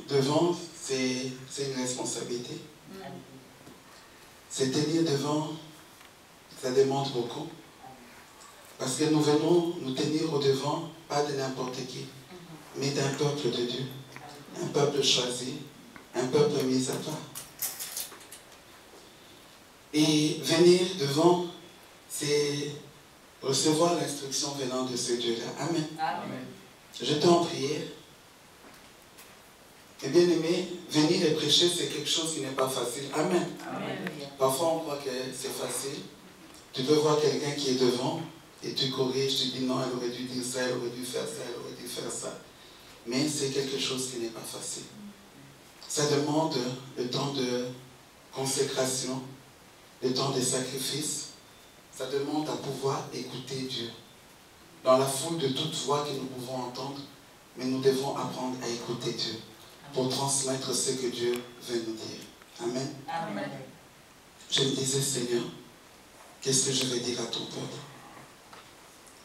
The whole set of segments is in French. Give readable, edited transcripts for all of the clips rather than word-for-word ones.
devant, c'est une responsabilité. C'est tenir devant, ça demande beaucoup. Parce que nous venons nous tenir au devant, pas de n'importe qui, mais d'un peuple de Dieu. Un peuple choisi, un peuple mis à part. Et venir devant, c'est recevoir l'instruction venant de ce Dieu-là. Amen. Amen. Je t'en prière. Et bien aimé, venir et prêcher, c'est quelque chose qui n'est pas facile. Amen. Amen. Parfois, on croit que c'est facile. Tu peux voir quelqu'un qui est devant et tu corriges, tu dis non, elle aurait dû dire ça, elle aurait dû faire ça, elle aurait dû faire ça. Mais c'est quelque chose qui n'est pas facile. Ça demande le temps de consécration, le temps de sacrifice. Ça demande à pouvoir écouter Dieu. Dans la foule de toutes voix que nous pouvons entendre, mais nous devons apprendre à écouter Dieu pour transmettre ce que Dieu veut nous dire. Amen. Amen. Je me disais, Seigneur, qu'est-ce que je vais dire à ton peuple?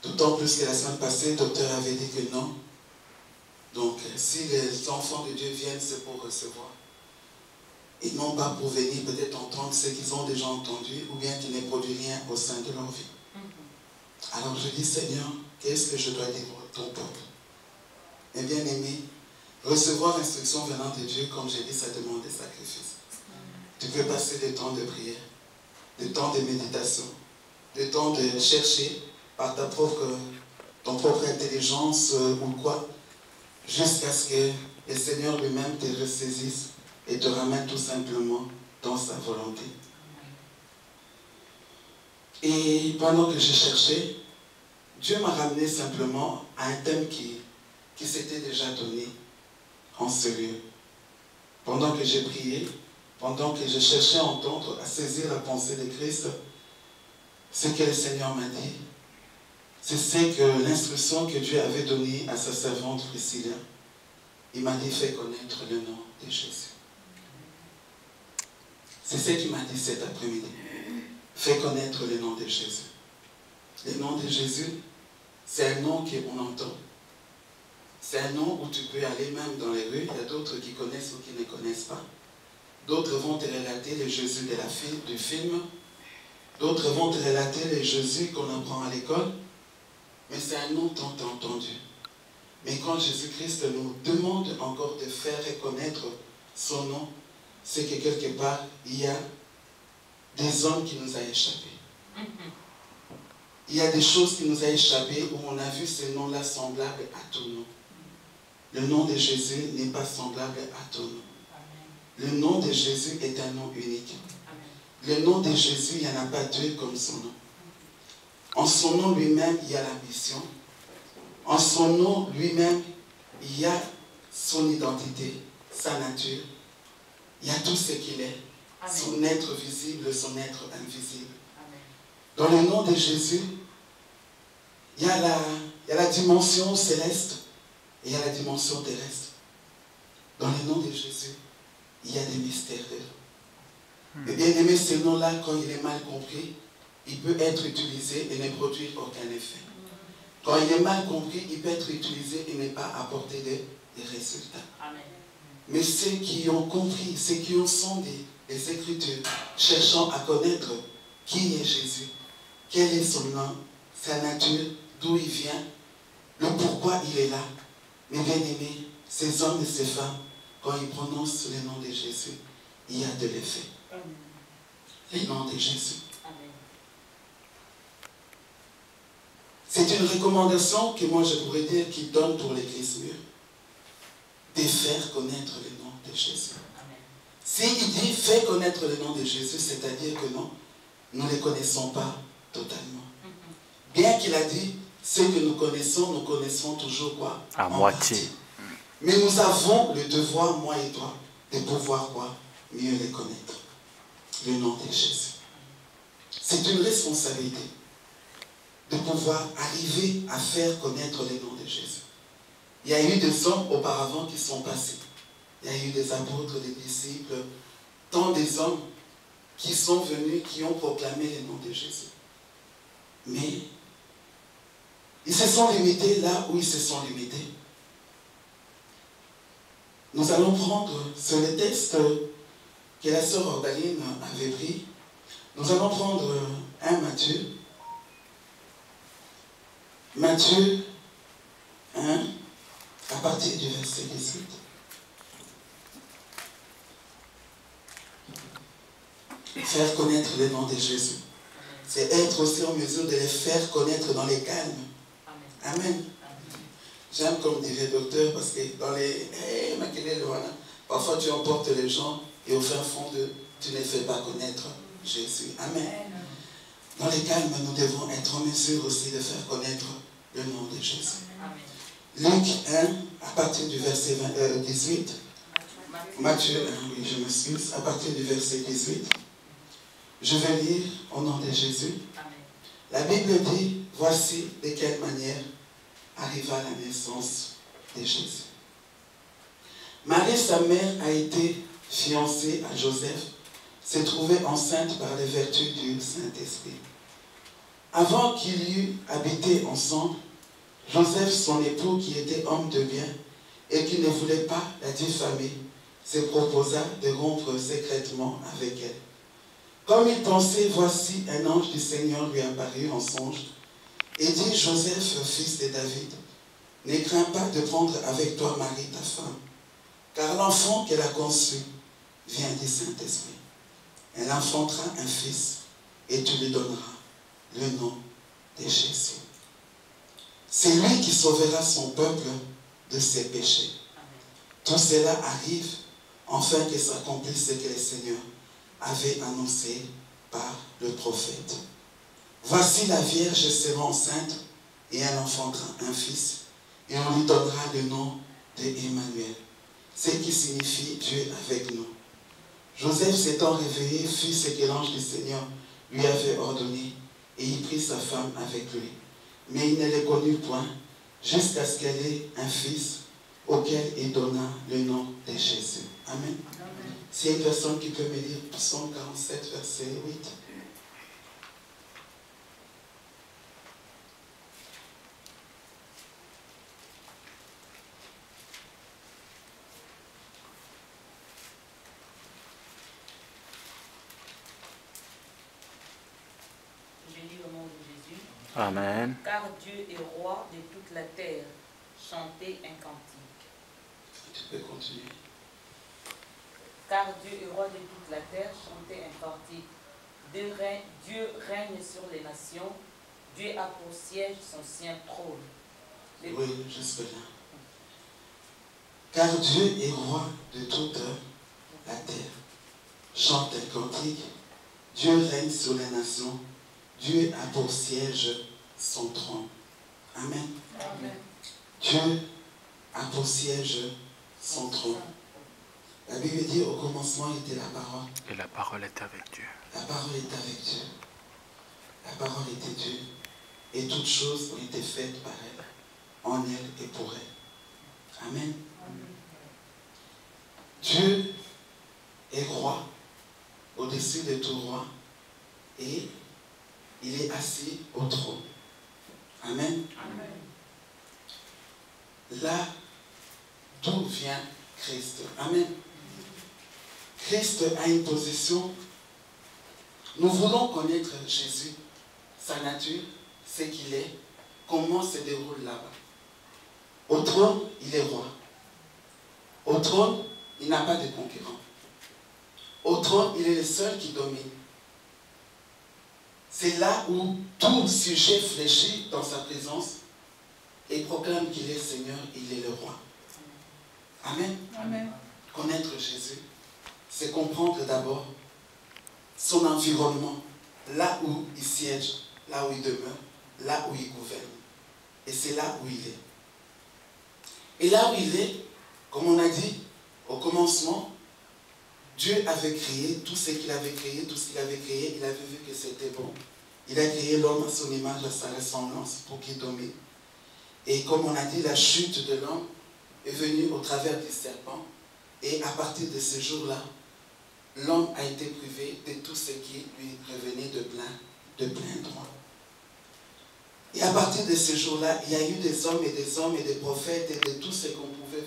D'autant plus que la semaine passée, le docteur avait dit que non. Donc, si les enfants de Dieu viennent, c'est pour recevoir. Ils n'ont pas pour venir peut-être entendre ce qu'ils ont déjà entendu ou bien qu'ils ne produisent rien au sein de leur vie. Alors je dis, Seigneur, qu'est-ce que je dois dire à ton peuple? Et bien aimé, recevoir l'instruction venant de Dieu, comme j'ai dit, ça demande des sacrifices. Tu peux passer des temps de prière, des temps de méditation, des temps de chercher par ton propre intelligence ou quoi, jusqu'à ce que le Seigneur lui-même te ressaisisse et te ramène tout simplement dans sa volonté. Et pendant que je cherchais, Dieu m'a ramené simplement à un thème qui s'était déjà donné en ce lieu. Pendant que j'ai prié, pendant que je cherchais à entendre, à saisir la pensée de Christ, ce que le Seigneur m'a dit, c'est que l'instruction que Dieu avait donnée à sa servante Priscilla, il m'a dit, fais connaître le nom de Jésus. C'est ce qu'il m'a dit cet après-midi. Fais connaître le nom de Jésus. Le nom de Jésus, c'est un nom qu'on entend. C'est un nom où tu peux aller même dans les rues. Il y a d'autres qui connaissent ou qui ne connaissent pas. D'autres vont te relater le Jésus du film. D'autres vont te relater le Jésus qu'on apprend à l'école. Mais c'est un nom tant entendu. Mais quand Jésus-Christ nous demande encore de faire reconnaître son nom, c'est que quelque part, il y a des hommes qui nous ont échappé. Il y a des choses qui nous ont échappé où on a vu ce nom-là semblable à ton nom. Le nom de Jésus n'est pas semblable à ton nom. Le nom de Jésus est un nom unique. Le nom de Jésus, il n'y en a pas deux comme son nom. En son nom lui-même, il y a la mission. En son nom lui-même, il y a son identité, sa nature. Il y a tout ce qu'il est. Amen. Son être visible, son être invisible. Amen. Dans le nom de Jésus, il y a la dimension céleste et il y a la dimension terrestre. Dans le nom de Jésus, il y a des mystères dedans. Et bien aimé, ce nom-là, quand il est mal compris, il peut être utilisé et ne produire aucun effet. Quand il est mal compris, il peut être utilisé et ne pas apporter des résultats. Amen. Mais ceux qui ont compris, ceux qui ont sondé les Écritures, cherchant à connaître qui est Jésus, quel est son nom, sa nature, d'où il vient, le pourquoi il est là. Mais bien aimés, ces hommes et ces femmes, quand ils prononcent le nom de Jésus, il y a de l'effet. Le nom de Jésus. C'est une recommandation que moi je pourrais dire qu'il donne pour l'Église mûre, de faire connaître le nom de Jésus. S'il dit fais connaître le nom de Jésus, c'est-à-dire que non, nous ne les connaissons pas totalement. Bien qu'il a dit ce que nous connaissons toujours quoi? À moitié. Partie. Mais nous avons le devoir, moi et toi, de pouvoir quoi? Mieux les connaître. Le nom de Jésus. C'est une responsabilité de pouvoir arriver à faire connaître le nom de Jésus. Il y a eu des hommes auparavant qui sont passés. Il y a eu des apôtres, des disciples, tant des hommes qui sont venus, qui ont proclamé le nom de Jésus. Mais ils se sont limités là où ils se sont limités. Nous allons prendre sur les textes que la sœur Ordaline avait pris. Nous allons prendre un Matthieu. Matthieu 1, à partir du verset 18. Faire connaître le nom de Jésus. C'est être aussi en mesure de les faire connaître dans les calmes. Amen. J'aime comme dirait le docteur, parce que dans les... parfois tu emportes les gens et au fin fond tu ne les fais pas connaître Jésus. Amen. Dans les calmes, nous devons être en mesure aussi de faire connaître le nom de Jésus. Luc 1, à partir du verset 18. Matthieu 1, oui, je m'excuse, à partir du verset 18. Je vais lire au nom de Jésus. La Bible dit, voici de quelle manière arriva la naissance de Jésus. Marie, sa mère, a été fiancée à Joseph, se trouvait enceinte par les vertus du Saint-Esprit. Avant qu'ils eussent habité ensemble, Joseph, son époux, qui était homme de bien et qui ne voulait pas la diffamer, se proposa de rompre secrètement avec elle. Comme il pensait, voici un ange du Seigneur lui apparut en songe et dit, Joseph, fils de David, ne crains pas de prendre avec toi Marie, ta femme, car l'enfant qu'elle a conçu vient du Saint-Esprit. Elle enfantera un fils et tu lui donneras le nom de Jésus. C'est lui qui sauvera son peuple de ses péchés. Tout cela arrive afin que s'accomplisse ce que le Seigneur avait annoncé par le prophète. Voici la Vierge sera enceinte et elle enfantera un fils et on lui donnera le nom d'Emmanuel, ce qui signifie Dieu avec nous. Joseph s'étant réveillé fit ce que l'ange du Seigneur lui avait ordonné et il prit sa femme avec lui. Mais il ne le connut point jusqu'à ce qu'elle ait un fils auquel il donna le nom de Jésus. Amen. S'il y a une personne qui peut me lire Psaume 47, verset 8. Amen. Car Dieu est roi de toute la terre. Chantez un cantique. Tu peux continuer. Car Dieu est roi de toute la terre. Chantez un cantique. Dieu règne sur les nations. Dieu a pour siège son saint trône. Oui, jusque là. Car Dieu est roi de toute la terre. Chante un cantique. Dieu règne sur les nations. Dieu a pour siège son trône. Amen. Amen. Dieu a pour siège son trône. La Bible dit au commencement était la parole. Et la parole est avec Dieu. La parole est avec Dieu. La parole était Dieu. Et toutes choses ont été faites par elle, en elle et pour elle. Amen. Dieu est roi, au-dessus de tout roi, et il est assis au trône. Amen. Amen. Là, d'où vient Christ? Amen. Christ a une position. Nous voulons connaître Jésus, sa nature, ce qu'il est, comment se déroule là-bas. Au trône, il est roi. Au trône, il n'a pas de concurrent. Au trône, il est le seul qui domine. C'est là où tout sujet fléchit dans sa présence et proclame qu'il est Seigneur, il est le roi. Amen. Amen. Connaître Jésus, c'est comprendre d'abord son environnement, là où il siège, là où il demeure, là où il gouverne. Et c'est là où il est. Et là où il est, comme on a dit au commencement, Dieu avait créé tout ce qu'il avait créé, tout ce qu'il avait créé, il avait vu que c'était bon. Il a créé l'homme à son image, à sa ressemblance, pour qu'il domine. Et comme on a dit, la chute de l'homme est venue au travers du serpent. Et à partir de ce jour-là, l'homme a été privé de tout ce qui lui revenait de plein droit. Et à partir de ce jour-là, il y a eu des hommes et des prophètes et de tout ce qu'on pouvait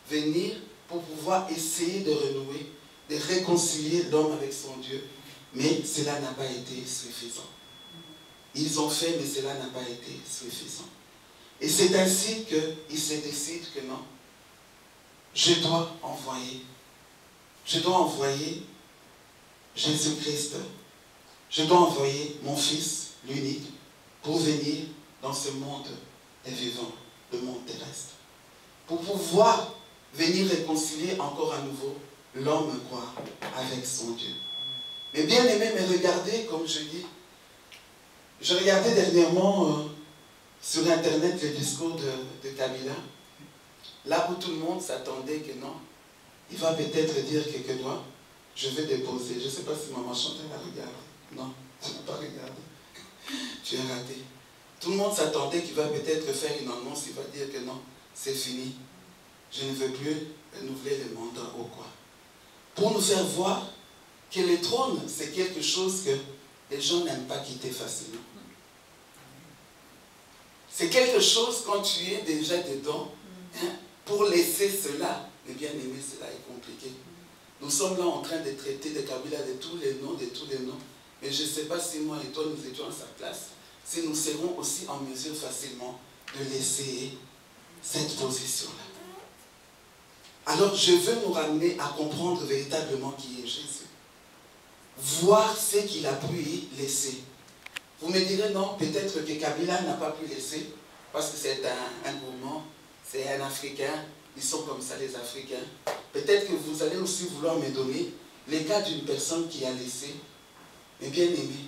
venir pour pouvoir essayer de renouer, de réconcilier l'homme avec son Dieu. Mais cela n'a pas été suffisant. Ils ont fait, mais cela n'a pas été suffisant. Et c'est ainsi qu'ils se décident que non, je dois envoyer Jésus-Christ, je dois envoyer mon Fils, l'unique, pour venir dans ce monde des vivants, le monde terrestre. Pour pouvoir venir réconcilier encore à nouveau l'homme quoi avec son Dieu. Mais bien aimé, mais regardez, comme je dis, je regardais dernièrement sur Internet le discours de Kabila, là où tout le monde s'attendait que non, il va peut-être dire quelque chose, je vais déposer. Je ne sais pas si maman Chantal a regardé. Non, tu n'as pas regardé. Tu as raté. Tout le monde s'attendait qu'il va peut-être faire une annonce, il va dire que non, c'est fini. Je ne veux plus renouveler le mandat ou quoi. Pour nous faire voir que le trône, c'est quelque chose que les gens n'aiment pas quitter facilement. C'est quelque chose, quand tu es déjà dedans, hein, pour laisser cela, mais bien aimé, cela est compliqué. Nous sommes là en train de traiter de Kabila de tous les noms, mais je ne sais pas si moi et toi, nous étions à sa place, si nous serons aussi en mesure facilement de laisser cette position-là. Alors, je veux nous ramener à comprendre véritablement qui est Jésus. Voir ce qu'il a pu laisser. Vous me direz, non, peut-être que Kabila n'a pas pu laisser, parce que c'est un gourmand, c'est un Africain, ils sont comme ça les Africains. Peut-être que vous allez aussi vouloir me donner les cas d'une personne qui a laissé, mais bien aimé.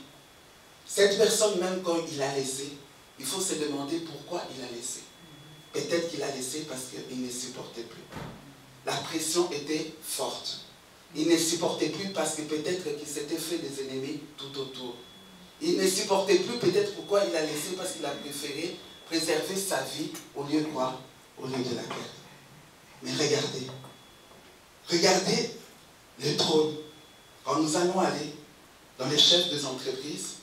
Cette personne, même quand il a laissé, il faut se demander pourquoi il a laissé. Peut-être qu'il a laissé parce qu'il ne supportait plus. La pression était forte. Il ne supportait plus parce que peut-être qu'il s'était fait des ennemis tout autour. Il ne supportait plus peut-être pourquoi il a laissé, parce qu'il a préféré préserver sa vie au lieu de quoi? Au lieu de la guerre. Mais regardez. Regardez le trône. Quand nous allons aller dans les chefs des entreprises,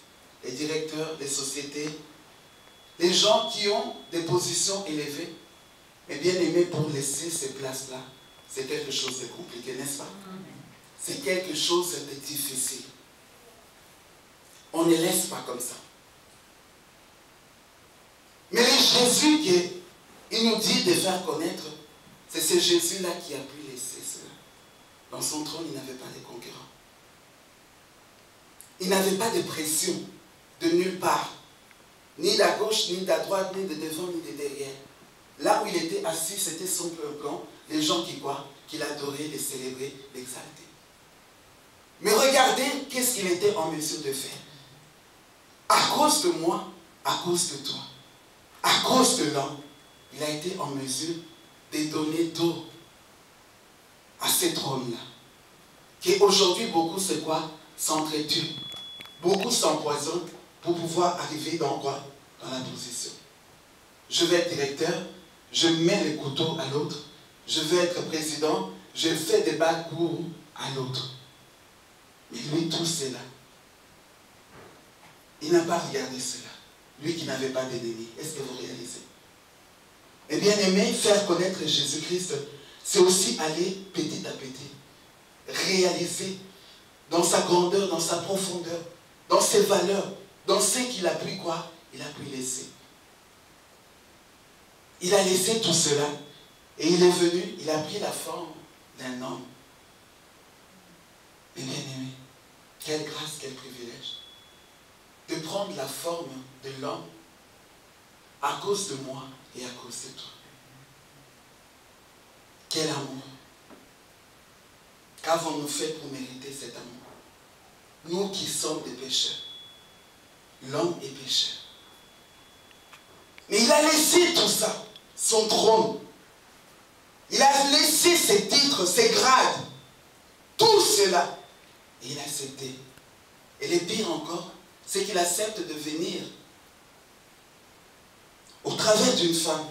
les directeurs des sociétés, les gens qui ont des positions élevées, mais bien aimés, pour laisser ces places-là, c'est quelque chose de compliqué, n'est-ce pas? C'est quelque chose de difficile. On ne laisse pas comme ça. Mais le Jésus qu'il nous dit de faire connaître, c'est ce Jésus-là qui a pu laisser cela. Dans son trône, il n'avait pas de concurrents. Il n'avait pas de pression de nulle part. Ni de la gauche, ni de la droite, ni de devant, ni de derrière. Là où il était assis, c'était son plan. Les gens qui quoi? Qui l'adoraient, les célébraient, l'exaltaient. Mais regardez qu'est-ce qu'il était en mesure de faire. À cause de moi, à cause de toi, à cause de l'homme, il a été en mesure de donner d'eau à ces trônes-là. Qu'aujourd'hui, beaucoup, c'est quoi? S'entretuent. Beaucoup s'empoisonnent pour pouvoir arriver dans quoi? Dans la position. Je vais être directeur, je mets le couteau à l'autre, je vais être président, je fais des bas courts à l'autre. Mais lui, tout cela, il n'a pas regardé cela. Lui qui n'avait pas d'ennemi. Est-ce que vous réalisez? Et bien aimé, faire connaître Jésus-Christ, c'est aussi aller petit à petit, réaliser dans sa grandeur, dans sa profondeur, dans ses valeurs, dans ce qu'il a pu quoi? Il a pu laisser. Il a laissé tout cela et il est venu, il a pris la forme d'un homme. Et bien aimé, quelle grâce, quel privilège de prendre la forme de l'homme à cause de moi et à cause de toi. Quel amour! Qu'avons-nous fait pour mériter cet amour? Nous qui sommes des pécheurs. L'homme est pécheur. Mais il a laissé tout ça, son trône. Il a laissé ses titres, ses grades, tout cela. Et il a accepté. Et le pire encore, c'est qu'il accepte de venir au travers d'une femme.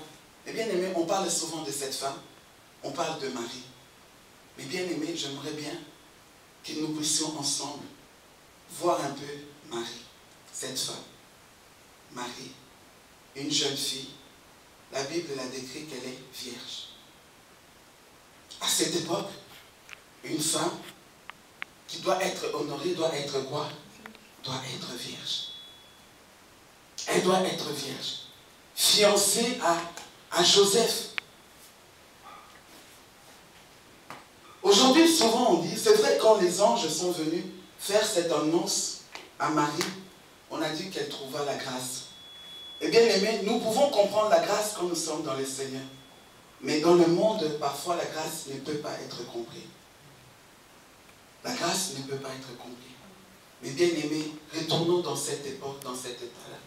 Et bien aimé, on parle souvent de cette femme. On parle de Marie. Mais bien aimé, j'aimerais bien que nous puissions ensemble voir un peu Marie, cette femme. Marie, une jeune fille. La Bible la décrit qu'elle est vierge. à cette époque, une femme qui doit être honorée doit être quoi? Doit être vierge. Elle doit être vierge. Fiancée à Joseph. Aujourd'hui, souvent on dit, c'est vrai, quand les anges sont venus faire cette annonce à Marie, on a dit qu'elle trouva la grâce. Et bien aimé, nous pouvons comprendre la grâce quand nous sommes dans le Seigneur. Mais dans le monde, parfois la grâce ne peut pas être comprise. La grâce ne peut pas être comprise. Mais bien aimé, retournons dans cette époque, dans cet état-là.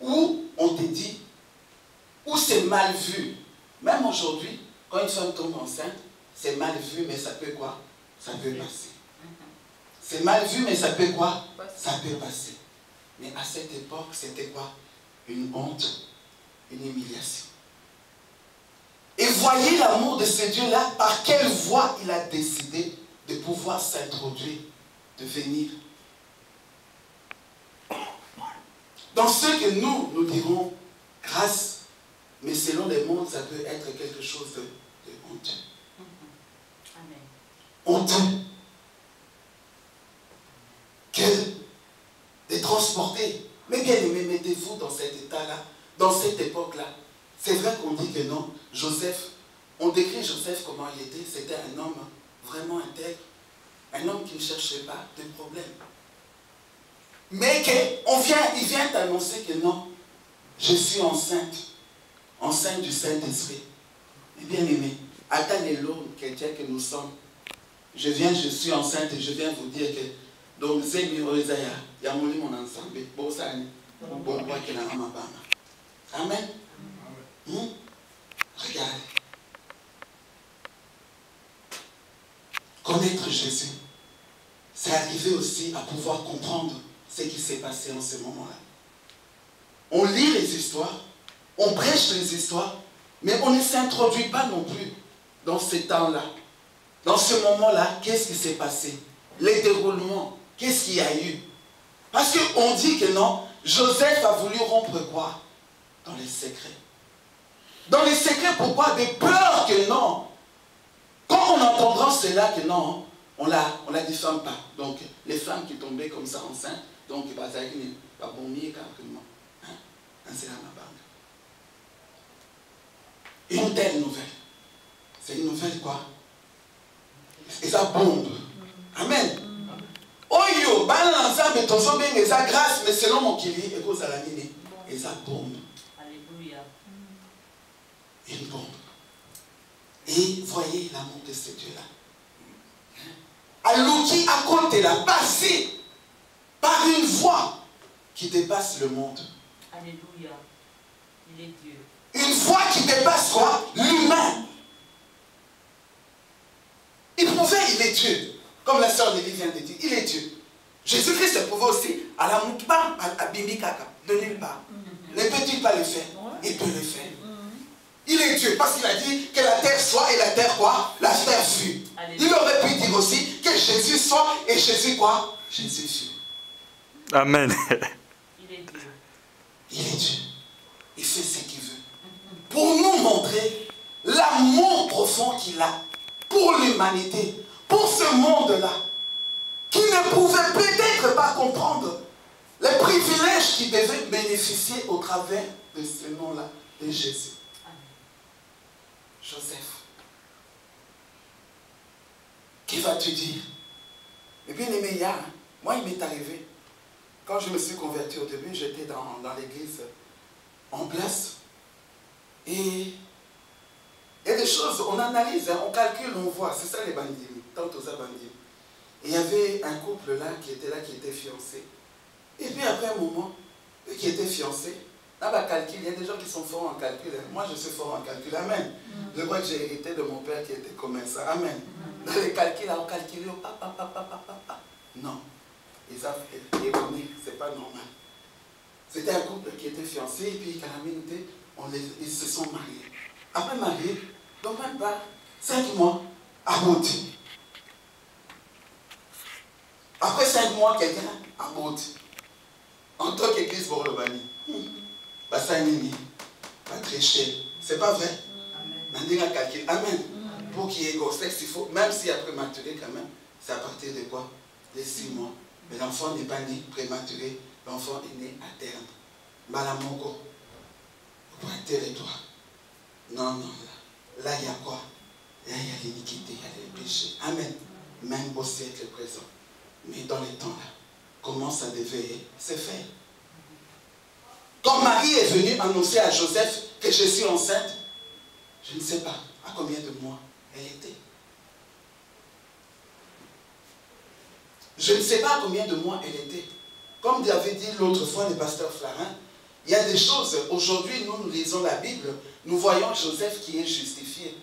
Où on te dit, où c'est mal vu. Même aujourd'hui, quand une femme tombe enceinte, c'est mal vu, mais ça peut quoi? Ça peut passer. C'est mal vu, mais ça peut quoi? Ça peut passer. Mais à cette époque, c'était quoi? Une honte, une humiliation. Et voyez l'amour de ce Dieu-là, par quelle voie il a décidé de pouvoir s'introduire, de venir. Dans ce que nous dirons grâce, mais selon les mondes, ça peut être quelque chose de honteux. Amen. Honteux. De transporter. Mais bien aimé, mettez-vous dans cet état-là, dans cette époque-là. C'est vrai qu'on dit que non, Joseph, on décrit Joseph comment il était, c'était un homme vraiment intègre, un homme qui ne cherchait pas de problème. Mais il vient t'annoncer que non, je suis enceinte du Saint-Esprit. Et bien aimé, attendez l'homme chrétien que nous sommes. Je suis enceinte et je viens vous dire que donc Zemi Oizaya, Yamoli mon ensemble, Bosani, bon bois qui n'a pas ma Amen. Regardez. Connaître Jésus, c'est arriver aussi à pouvoir comprendre ce qui s'est passé en ce moment-là. On lit les histoires, on prêche les histoires, mais on ne s'introduit pas non plus dans ce temps-là. Dans ce moment-là, qu'est-ce qui s'est passé? Les déroulements, qu'est-ce qu'il y a eu? Parce qu'on dit que non, Joseph a voulu rompre quoi? Dans les secrets. Dans les secrets, pourquoi? De peur que non. Quand on entendra cela, que non, on la diffame pas. Donc, les femmes qui tombaient comme ça enceintes, donc, c'est une telle nouvelle. C'est une nouvelle quoi? Et ça bombe. Amen. Oyo, bana ensemble, tozo bien, et ça grâce, mais selon mon kili, et ça la nini, et ça bombe. Alléluia. Une bombe. Et voyez l'amour de ce Dieu-là. Alors qui à côté là, passé par une voie qui dépasse le monde. Alléluia. Il est Dieu. Une voie qui dépasse quoi? L'humain. Il est Dieu. Comme la sœur Nelly vient de dire, il est Dieu. Jésus-Christ se pouvait aussi à la moukba, à Bimikaka, de nulle part. Ne peut-il pas le faire? Il peut le faire. Il est Dieu parce qu'il a dit que la terre soit et la terre quoi? La terre fut. Il aurait pu dire aussi que Jésus soit et Jésus quoi? Jésus fut. Amen. Il est Dieu. Il est Dieu. Il fait ce qu'il veut. Pour nous montrer l'amour profond qu'il a pour l'humanité, pour ce monde-là, qui ne pouvait peut-être pas comprendre les privilèges qu'il devait bénéficier au travers de ce nom-là, de Jésus. Joseph, qui vas-tu dire? Et bien aimé, moi il m'est arrivé, quand je me suis converti au début, j'étais dans l'église en place, et il y a des choses, on analyse, on calcule, on voit, c'est ça les bandits, tant aux bandits. Et il y avait un couple là qui était fiancé. Et puis après un moment, eux qui étaient fiancés, là, calcul, il y a des gens qui sont forts en calcul. Moi, je suis fort en calcul. Amen. Je crois que j'ai hérité de mon père qui était comme ça. Amen. Dans les calculs, on calcule. Non. Ils ont fait erroné. Ce n'est pas normal. C'était un couple qui était fiancé. Et puis, calamité, ils se sont mariés. Après mariés, donc même pas 5 mois, abouti. Après 5 mois, quelqu'un abouti. En tant qu'église pour le bani. Basanini, pas très cher. C'est pas vrai? Amen. Amen. Pour qu'il y ait grossesse, il faut, même s'il y a prématuré quand même, c'est à partir de quoi? De 6 mois. Mais l'enfant n'est pas né prématuré, l'enfant est né à terme. Malamongo, pour être territoire. Non, non, là, il y a quoi? Là, il y a l'iniquité, il y a les péchés. Amen. Même au siècle présent. Mais dans les temps là, comment ça devait se faire? Quand Marie est venue annoncer à Joseph que je suis enceinte, je ne sais pas à combien de mois elle était. Je ne sais pas à combien de mois elle était. Comme l'avait dit l'autre fois le pasteur Flarin, il y a des choses, aujourd'hui nous lisons la Bible, nous voyons Joseph qui est justifié.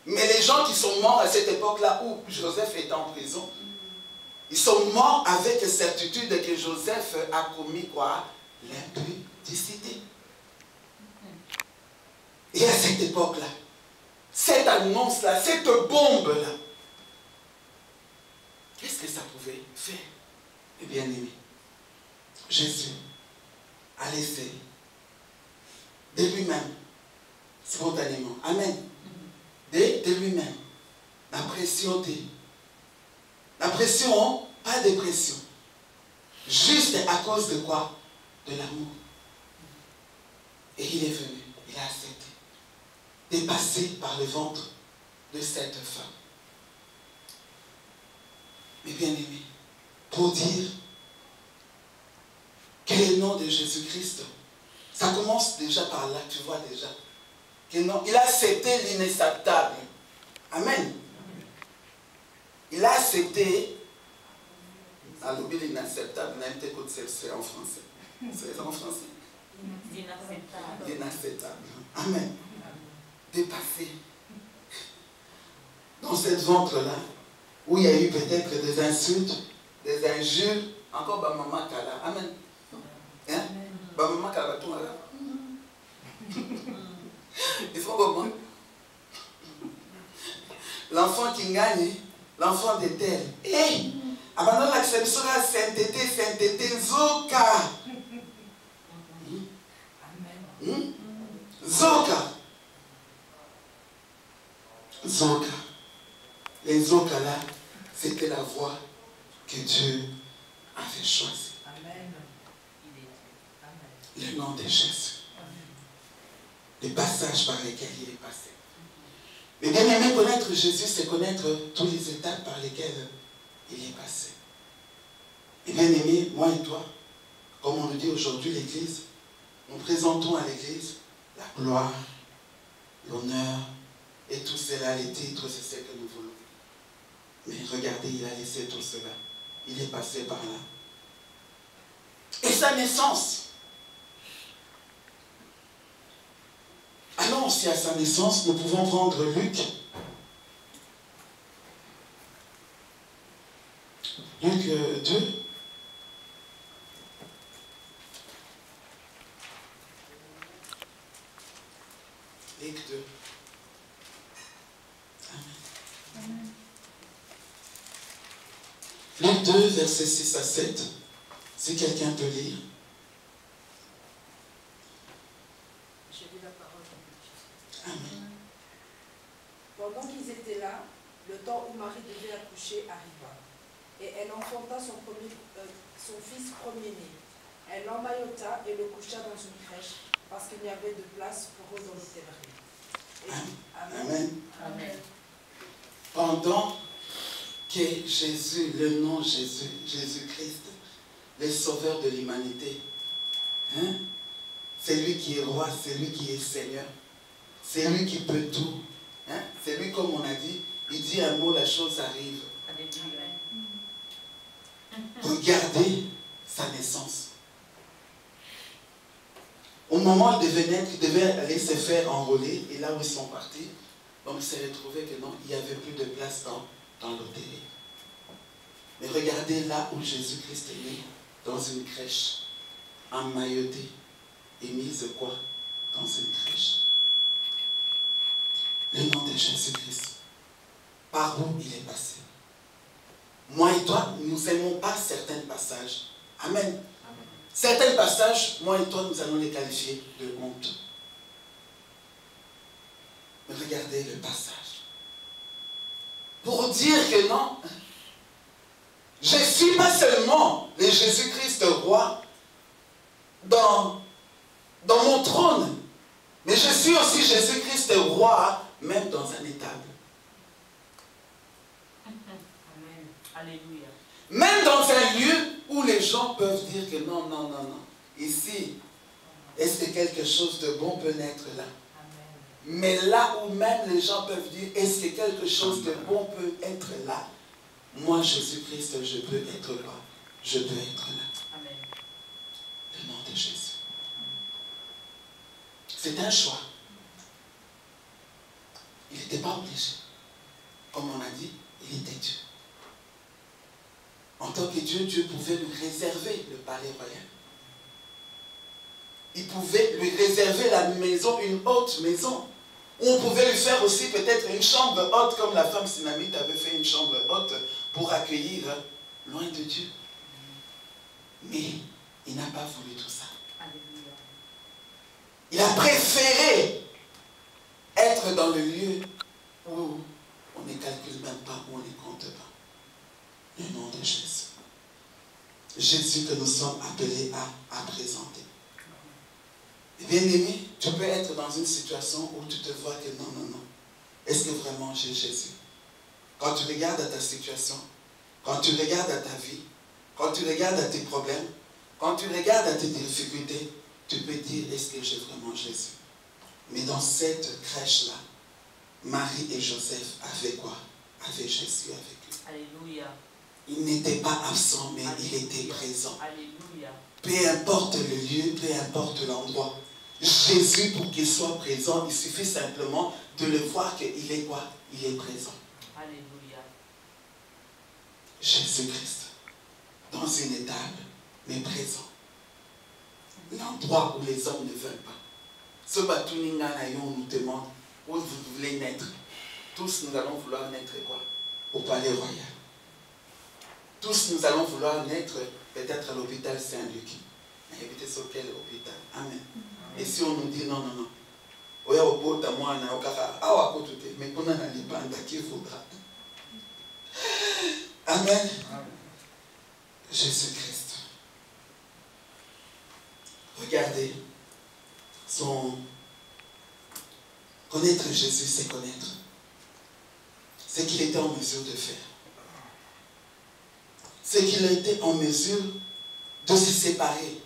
Mais les gens qui sont morts à cette époque-là où Joseph était en prison, ils sont morts avec certitude que Joseph a commis quoi? L'impudicité. Et à cette époque-là, cette annonce-là, cette bombe-là, qu'est-ce que ça pouvait faire? Eh bien aimé, Jésus a laissé de lui-même, spontanément, amen, de lui-même, la pression, pas de pression, juste à cause de quoi? De l'amour. Et il est venu, il a accepté de passer par le ventre de cette femme. Mais bien aimé, pour dire quel est le nom de Jésus-Christ, ça commence déjà par là, tu vois déjà. Que non, il a accepté l'inacceptable. Amen. Il a accepté, alors l'inacceptable, même écoute, c'est en français. C'est en français. L'inacceptable. L'inacceptable. Amen. Dépasser dans cette ventre-là, où il y a eu peut-être des insultes, des injures, encore Bamama Kala. Amen. Hein? Bamama Kala, tout là. Il faut vraiment. L'enfant qui gagne, l'enfant de tel. Hé! Abandonne l'acception de la sainteté, Zoka. Zoka. Zoka. Les Zoka là, c'était la voie que Dieu avait choisie. Amen. Le nom de Jésus. Les passages par lesquels il est passé. Mais bien aimé, connaître Jésus, c'est connaître toutes les étapes par lesquelles il est passé. Et bien aimé, moi et toi, comme on le dit aujourd'hui, l'Église, nous présentons à l'Église la gloire, l'honneur et tout cela, les titres, c'est ce que nous voulons. Mais regardez, il a laissé tout cela. Il est passé par là. Et sa naissance. Allons aussi à sa naissance, nous pouvons prendre Luc. Luc 2. Luc 2. Amen. Luc 2, versets 6 à 7. Si quelqu'un peut lire. Je lis la parole de Dieu. Amen. Pendant qu'ils étaient là, le temps où Marie devait accoucher arriva. Et elle enfanta son fils premier-né. Elle l'emmaillota et le coucha dans une crèche, parce qu'il n'y avait de place pour eux dans l'hôtellerie. Amen. Amen. Pendant que Jésus, le nom Jésus, Jésus-Christ, le sauveur de l'humanité, hein? C'est lui qui est roi, c'est lui qui est Seigneur, c'est lui qui peut tout. Hein? C'est lui, comme on a dit, il dit un mot, la chose arrive. Regardez sa naissance. Au moment où il devait naître, il devait aller se faire enrôler, et là où ils sont partis, donc il s'est retrouvé que non, il n'y avait plus de place dans l'hôtellerie. Mais regardez là où Jésus-Christ est né, dans une crèche, emmailloté, et mise quoi? Dans une crèche. Le nom de Jésus-Christ. Par où il est passé. Moi et toi, nous n'aimons pas certains passages. Amen. Certains passages, moi et toi, nous allons les qualifier de honte. Mais regardez le passage. pour dire que non, je ne suis pas seulement le Jésus-Christ roi dans mon trône, mais je suis aussi Jésus-Christ roi même dans un étable. Amen. Alléluia. Même dans un lieu où les gens peuvent dire que non, non, non, non. Ici, est-ce que quelque chose de bon peut naître là? Mais là où même les gens peuvent dire, est-ce que quelque chose de bon peut être là? Moi, Jésus-Christ, je peux être là. Je peux être là. Amen. Le nom de Jésus. C'est un choix. Il n'était pas obligé. Comme on a dit, il était Dieu. En tant que Dieu, Dieu pouvait lui réserver le palais royal. Il pouvait lui réserver la maison, une haute maison. Ou on pouvait lui faire aussi peut-être une chambre haute, comme la femme Sunamite avait fait une chambre haute pour accueillir loin de Dieu. Mais il n'a pas voulu tout ça. Alléluia. Il a préféré être dans le lieu où on ne calcule même pas, où on ne compte pas. Le nom de Jésus. Jésus que nous sommes appelés à présenter. Bien-aimé, tu peux être dans une situation où tu te vois que non, non, non. Est-ce que vraiment j'ai Jésus? Quand tu regardes à ta situation, quand tu regardes à ta vie, quand tu regardes à tes problèmes, quand tu regardes à tes difficultés, tu peux dire, est-ce que j'ai vraiment Jésus? Mais dans cette crèche-là, Marie et Joseph avaient quoi? Avaient Jésus avec eux. Alléluia. Il n'était pas absent, mais il était présent. Alléluia. Peu importe le lieu, peu importe l'endroit. Jésus, pour qu'il soit présent, il suffit simplement de le voir qu'il est quoi? Il est présent. Alléluia. Jésus-Christ, dans une étable, mais présent. L'endroit où les hommes ne veulent pas. Ce Batouninga nous demande où vous voulez naître. Tous nous allons vouloir naître quoi? Au palais royal. Tous nous allons vouloir naître peut-être à l'hôpital Saint-Luc. Mais évitez sur quel hôpital? Amen. Et si on nous dit non, non, non. Oya obota mwana okaka awa kotute mais kuna na libanda qui voudra. Amen. Jésus-Christ. Regardez connaître Jésus, c'est connaître ce qu'il était en mesure de faire. C'est qu'il a été en mesure de se séparer.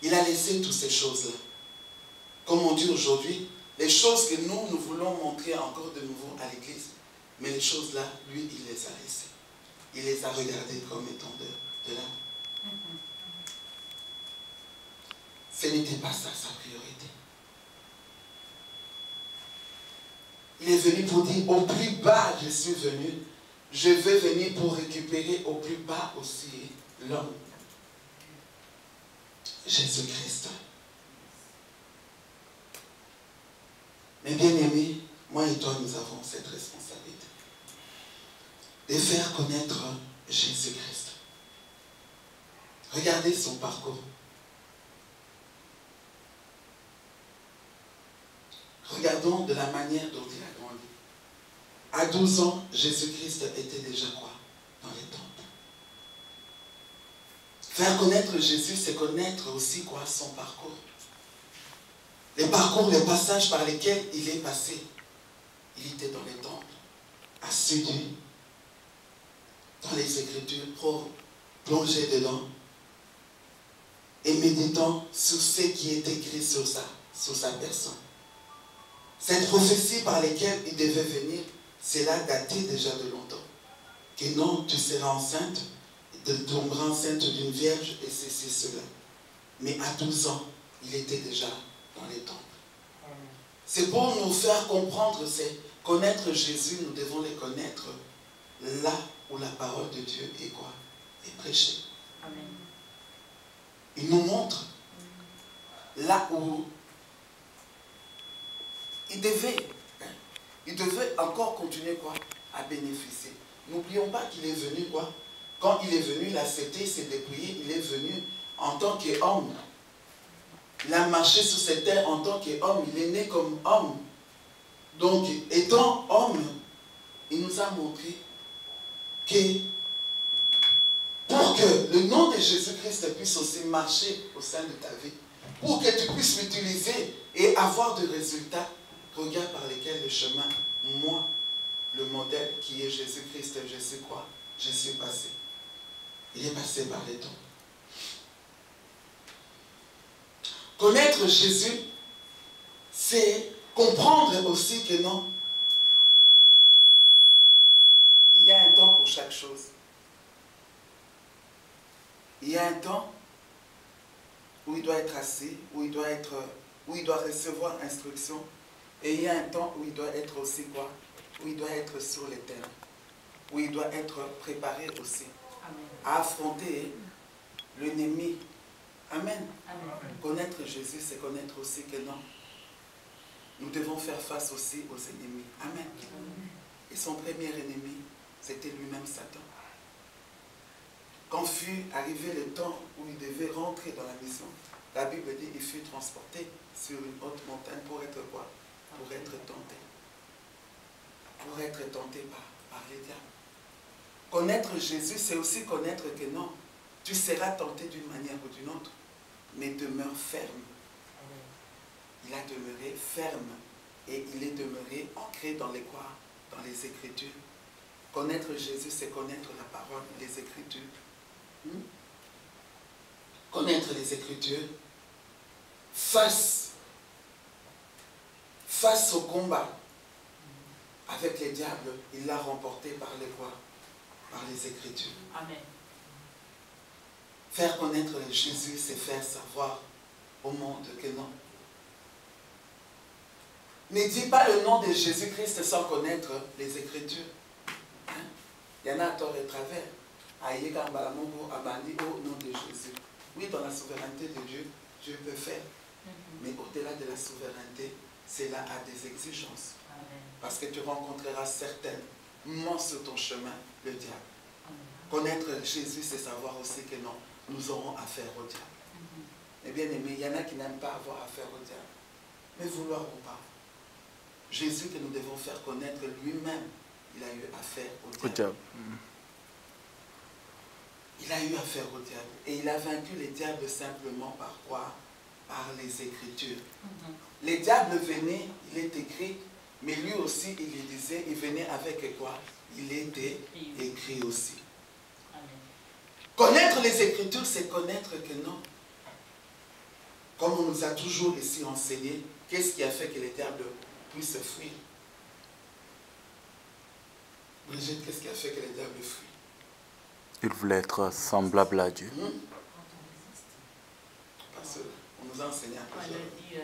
Il a laissé toutes ces choses-là. Comme on dit aujourd'hui, les choses que nous voulons montrer encore de nouveau à l'église, mais les choses-là, lui, il les a laissées. Il les a regardées comme étant de là. Ce n'était pas ça sa priorité. Il est venu pour dire, au plus bas je suis venu, je vais venir pour récupérer au plus bas aussi l'homme. Jésus-Christ. Mais bien aimé, moi et toi, nous avons cette responsabilité de faire connaître Jésus-Christ. Regardez son parcours. Regardons de la manière dont il a grandi. À 12 ans, Jésus-Christ était déjà quoi? Dans les temples. Faire connaître Jésus, c'est connaître aussi quoi? Son parcours. Les parcours, les passages par lesquels il est passé. Il était dans les temples, assidu, dans les Écritures, plongé dedans, et méditant sur ce qui est écrit sur sa personne. Cette prophétie par laquelle il devait venir, cela datait déjà de longtemps. Que non, tu seras enceinte, tu tomberas enceinte d'une vierge, et ceci, cela. Mais à 12 ans, il était déjà dans les temples. C'est pour nous faire comprendre, c'est connaître Jésus, nous devons les connaître là où la parole de Dieu est quoi? Est prêchée. Amen. Il nous montre là où il devait encore continuer quoi? À bénéficier. N'oublions pas qu'il est venu quoi? Quand il est venu, il a accepté, il s'est dépouillé, il est venu en tant qu'homme. Il a marché sur cette terre en tant qu'homme, il est né comme homme. Donc, étant homme, nous a montré que pour que le nom de Jésus-Christ puisse aussi marcher au sein de ta vie, pour que tu puisses l'utiliser et avoir des résultats, regarde par lesquels le chemin, moi, le modèle qui est Jésus-Christ, je sais quoi, je suis passé. Il est passé par les temps. Connaître Jésus, c'est comprendre aussi que non, il y a un temps pour chaque chose. Il y a un temps où il doit être assis, où il doit recevoir instruction, et il y a un temps où il doit être aussi quoi? Où il doit être sur les terrains, où il doit être préparé aussi à affronter l'ennemi. Amen. Amen. Connaître Jésus, c'est connaître aussi que non, nous devons faire face aussi aux ennemis. Amen. Et son premier ennemi, c'était lui-même Satan. Quand fut arrivé le temps où il devait rentrer dans la maison, la Bible dit qu'il fut transporté sur une haute montagne pour être quoi? Pour être tenté. Pour être tenté par les diables. Connaître Jésus, c'est aussi connaître que non, tu seras tenté d'une manière ou d'une autre, mais demeure ferme. Il a demeuré ferme et il est demeuré ancré dans les quoi? Dans les Écritures. Connaître Jésus, c'est connaître la parole, les Écritures. Connaître les Écritures face au combat avec les diables, il l'a remporté par les quoi? Par les Écritures. Amen. Faire connaître Jésus, c'est faire savoir au monde que non. Ne dis pas le nom de Jésus-Christ sans connaître les Écritures. Hein? Il y en a à tort et travers. Au nom de Jésus. Oui, dans la souveraineté de Dieu, Dieu peut faire. Mais au-delà de la souveraineté, cela a des exigences. Amen. Parce que tu rencontreras certainement sur ton chemin le diable. Amen. Connaître Jésus, c'est savoir aussi que non, nous aurons affaire au diable. Eh bien aimé, il y en a qui n'aiment pas avoir affaire au diable. Mais vouloir ou pas. Jésus que nous devons faire connaître lui-même, il a eu affaire au diable. Il a eu affaire au diable. Et il a vaincu les diables simplement par quoi? Par les Écritures. Les diables venaient, il est écrit, mais lui aussi, il les disait, il venait avec quoi? Il était écrit aussi. Amen. Connaître les Écritures, c'est connaître que non. Comme on nous a toujours ici enseigné, qu'est-ce qui a fait que les diables puissent fuir? Brigitte, qu'est-ce qui a fait que les diables fuient? Il voulait être semblable à Dieu. Parce qu'on nous a enseigné à On a plusieurs. dit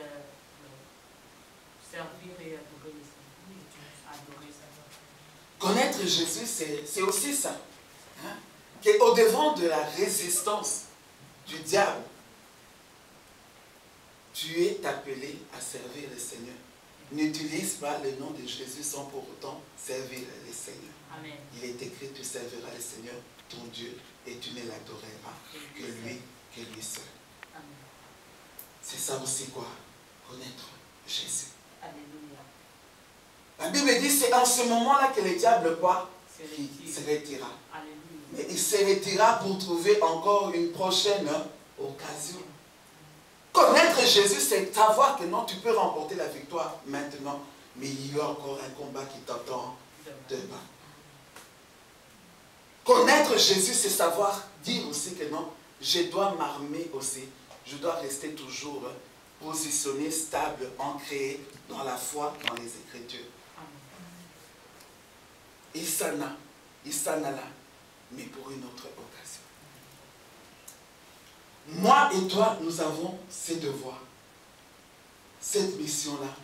servir et adorer le Seigneur. Adorer le Seigneur. Connaître Jésus, c'est aussi ça. Hein? Qu'au-devant de la résistance du diable, tu es appelé à servir le Seigneur. N'utilise pas le nom de Jésus sans pour autant servir le Seigneur. Amen. Il est écrit, tu serviras le Seigneur, ton Dieu, et tu ne l'adoreras que lui seul. Amen. C'est ça aussi quoi? Connaître Jésus. Alléluia. La Bible dit, c'est en ce moment-là que le diable quoi? Se Qui retire. se retira. Alléluia. Mais il se retira pour trouver encore une prochaine occasion. Connaître Jésus, c'est savoir que non, tu peux remporter la victoire maintenant, mais il y a encore un combat qui t'attend demain. Connaître Jésus, c'est savoir dire aussi que non, je dois m'armer aussi. Je dois rester toujours positionné, stable, ancré dans la foi, dans les Écritures. Il s'en alla, mais pour une autre occasion. Moi et toi, nous avons ces devoirs, cette mission-là,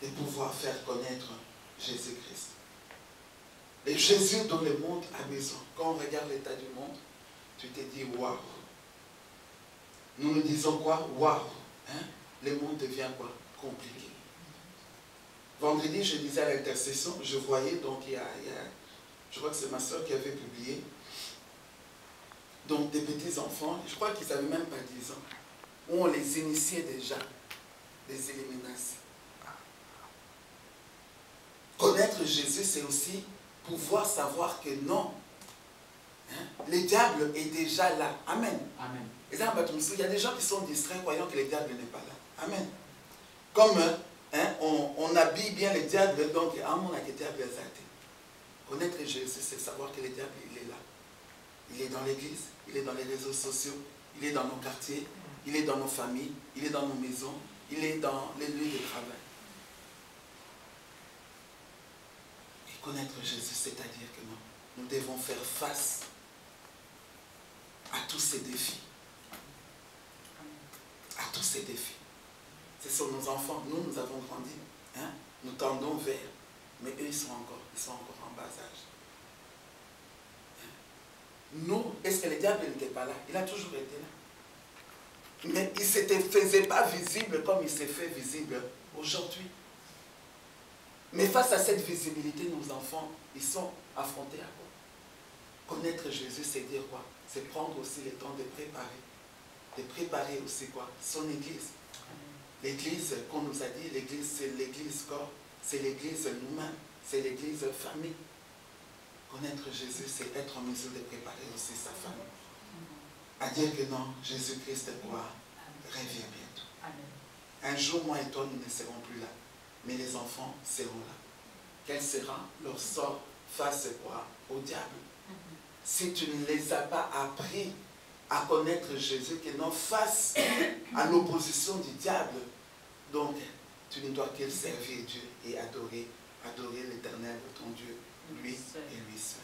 de pouvoir faire connaître Jésus-Christ. Et Jésus dont le monde a besoin. Quand on regarde l'état du monde, tu te dis waouh. Nous disons quoi? Waouh. Hein? Le monde devient quoi? Compliqué. Vendredi, je disais à l'intercession, je voyais, donc je crois que c'est ma soeur qui avait publié, donc des petits enfants, je crois qu'ils n'avaient même pas 10 ans, où on les initiait déjà, des éliminations. Connaître Jésus, c'est aussi pouvoir savoir que non, hein, le diable est déjà là. Amen. Amen. Il y a des gens qui sont distraits croyant que le diable n'est pas là. Amen. Comme hein, on habille bien le diable, donc à mon avis, le diable est arrêté. Connaître Jésus, c'est savoir que le diable, il est là. Il est dans l'église, il est dans les réseaux sociaux, il est dans nos quartiers, il est dans nos familles, il est dans nos maisons, il est dans les lieux de travail. Et connaître Jésus, c'est-à-dire que nous devons faire face à tous ces défis. À tous ces défis. Ce sont nos enfants. Nous avons grandi. Hein? Nous tendons vers. Mais eux, ils sont encore en bas âge. Nous, est-ce que le diable n'était pas là? Il a toujours été là. Mais il ne se faisait pas visible comme il s'est fait visible aujourd'hui. Mais face à cette visibilité, nos enfants, ils sont affrontés à quoi? Connaître Jésus, c'est dire quoi? C'est prendre aussi le temps de préparer. De préparer aussi quoi? Son église. L'église, qu'on nous a dit, l'église, c'est l'église corps. C'est l'église nous-mêmes. C'est l'église famille. Connaître Jésus, c'est être en mesure de préparer aussi sa famille. À dire que non, Jésus-Christ revient bientôt. Un jour, moi et toi, nous ne serons plus là. Mais les enfants seront là. Quel sera leur sort face au diable? Si tu ne les as pas appris à connaître Jésus, que non, face à l'opposition du diable, donc tu ne dois que servir Dieu et adorer l'Éternel, ton Dieu, lui et lui seul.